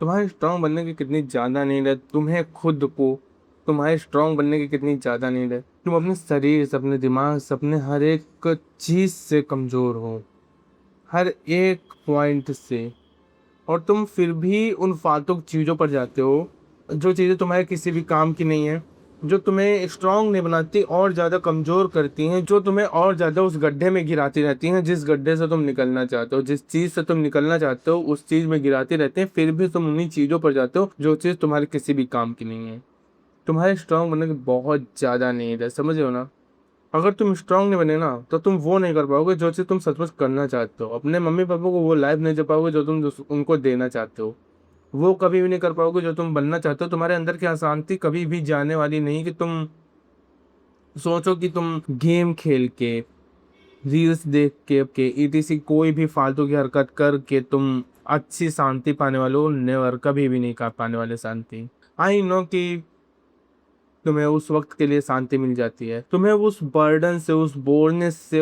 तुम्हारे स्ट्रांग बनने की कितनी ज़्यादा नीड है, तुम्हें खुद को तुम्हारे स्ट्रांग बनने की कितनी ज़्यादा नीड है। तुम अपने शरीर से, अपने दिमाग से, अपने हर एक चीज़ से कमज़ोर हो, हर एक पॉइंट से। और तुम फिर भी उन फालतू चीज़ों पर जाते हो, जो चीज़ें तुम्हारे किसी भी काम की नहीं है, जो तुम्हें स्ट्रांग नहीं बनाती और ज़्यादा कमज़ोर करती हैं, जो तुम्हें और ज़्यादा उस गड्ढे में गिराती रहती हैं जिस गड्ढे से तुम निकलना चाहते हो। जिस चीज़ से तुम निकलना चाहते हो उस चीज़ में गिराती रहते हैं, फिर भी तुम उन्हीं चीज़ों पर जाते हो जो चीज़ तुम्हारे किसी भी काम की नहीं है। तुम्हारे स्ट्रांग बनने की बहुत ज़्यादा नीड है, समझ रहे हो ना। अगर तुम स्ट्रांग नहीं बने ना तो तुम वो नहीं कर पाओगे जो चीज़ तुम सचमुच करना चाहते हो। अपने मम्मी पापा को वो लाइफ नहीं दे पाओगे जो तुम उनको देना चाहते हो। वो कभी भी नहीं कर पाओगे जो तुम बनना चाहते हो। तुम्हारे अंदर की अशांति कभी भी जाने वाली नहीं कि तुम सोचो कि तुम गेम खेल के, रील्स देख के ईटीसी कोई भी फालतू की हरकत करके तुम अच्छी शांति पाने वाले हो। नेवर, कभी भी नहीं कर पाने वाले शांति। आई नो कि तुम्हें उस वक्त के लिए शांति मिल जाती है, तुम्हें उस बर्डन से, उस बोरनेस से,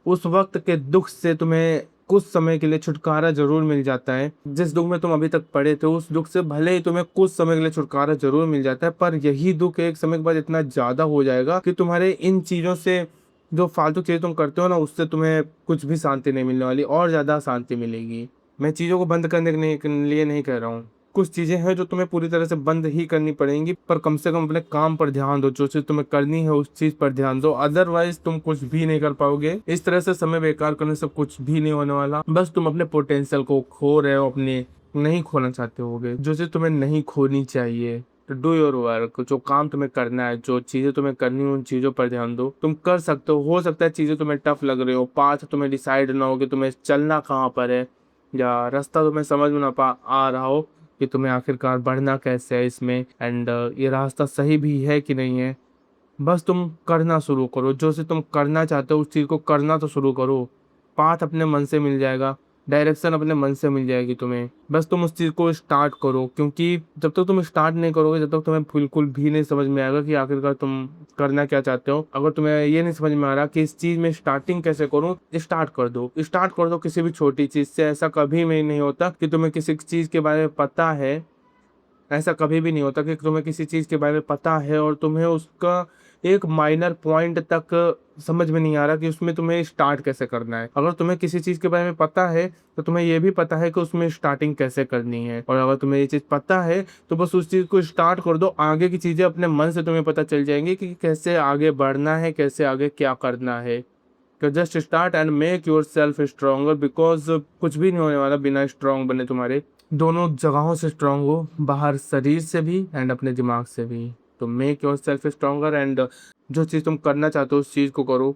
उस वक्त के दुख से तुम्हें कुछ समय के लिए छुटकारा जरूर मिल जाता है। जिस दुख में तुम अभी तक पड़े थे उस दुख से भले ही तुम्हें कुछ समय के लिए छुटकारा जरूर मिल जाता है, पर यही दुख एक समय के बाद इतना ज्यादा हो जाएगा कि तुम्हारे इन चीजों से, जो फालतू चीजें तुम करते हो ना, उससे तुम्हें कुछ भी शांति नहीं मिलने वाली, और ज्यादा शांति मिलेगी। मैं चीजों को बंद करने के लिए नहीं कह रहा हूँ। कुछ चीजें हैं जो तुम्हें पूरी तरह से बंद ही करनी पड़ेंगी, पर कम से कम अपने काम पर ध्यान दो। जो चीज तुम्हें करनी है उस चीज पर ध्यान दो, अदरवाइज तुम कुछ भी नहीं कर पाओगे। इस तरह से समय बेकार करने से कुछ भी नहीं होने वाला। बस तुम अपने पोटेंशियल को खो रहे हो, अपने नहीं खोना चाहते होगे। जो चीज तुम्हें नहीं खोनी चाहिए, तो डू योर वर्क। जो काम तुम्हें करना है, जो चीजें तुम्हें करनी है, उन चीजों पर ध्यान दो। तुम कर सकते हो सकता है चीजें तुम्हें टफ लग रही हो, पाथ तुम्हें डिसाइड ना हो कि तुम्हें चलना कहाँ पर है, या रास्ता तुम्हें समझ में ना पा आ रहा हो कि तुम्हें आखिरकार बढ़ना कैसे है इसमें, एंड ये रास्ता सही भी है कि नहीं है। बस तुम करना शुरू करो, जो से तुम करना चाहते हो उस चीज को करना तो शुरू करो। पाथ अपने मन से मिल जाएगा, डायरेक्शन अपने मन से मिल जाएगी तुम्हें। बस तुम उस चीज को स्टार्ट करो, क्योंकि जब तक तुम स्टार्ट नहीं करोगे, जब तक तुम्हें बिल्कुल भी नहीं समझ में आएगा कि आखिरकार तुम करना क्या चाहते हो। अगर तुम्हें ये नहीं समझ में आ रहा कि इस चीज में स्टार्टिंग कैसे करूं, स्टार्ट कर दो। स्टार्ट कर दो किसी भी छोटी चीज से। ऐसा कभी भी नहीं होता कि तुम्हें किसी चीज के बारे में पता है, ऐसा कभी भी नहीं होता कि तुम्हें किसी चीज के बारे में पता है और तुम्हें उसका एक माइनर पॉइंट तक समझ में नहीं आ रहा कि उसमें तुम्हें स्टार्ट कैसे करना है। अगर तुम्हें किसी चीज के बारे में पता है तो तुम्हें यह भी पता है कि उसमें स्टार्टिंग कैसे करनी है। और अगर तुम्हें ये चीज पता है तो बस उस चीज को स्टार्ट कर दो। आगे की चीजें अपने मन से तुम्हें पता चल जाएंगी कि कैसे आगे बढ़ना है, कैसे आगे क्या करना है। तो just start and make your self stronger, because कुछ भी नहीं होने वाला बिना स्ट्रांग बने। तुम्हारे दोनों जगहों से स्ट्रांग हो, बाहर शरीर से भी एंड अपने दिमाग से भी। तो make your self stronger, and जो चीज़ तुम करना चाहते हो उस चीज़ को करो।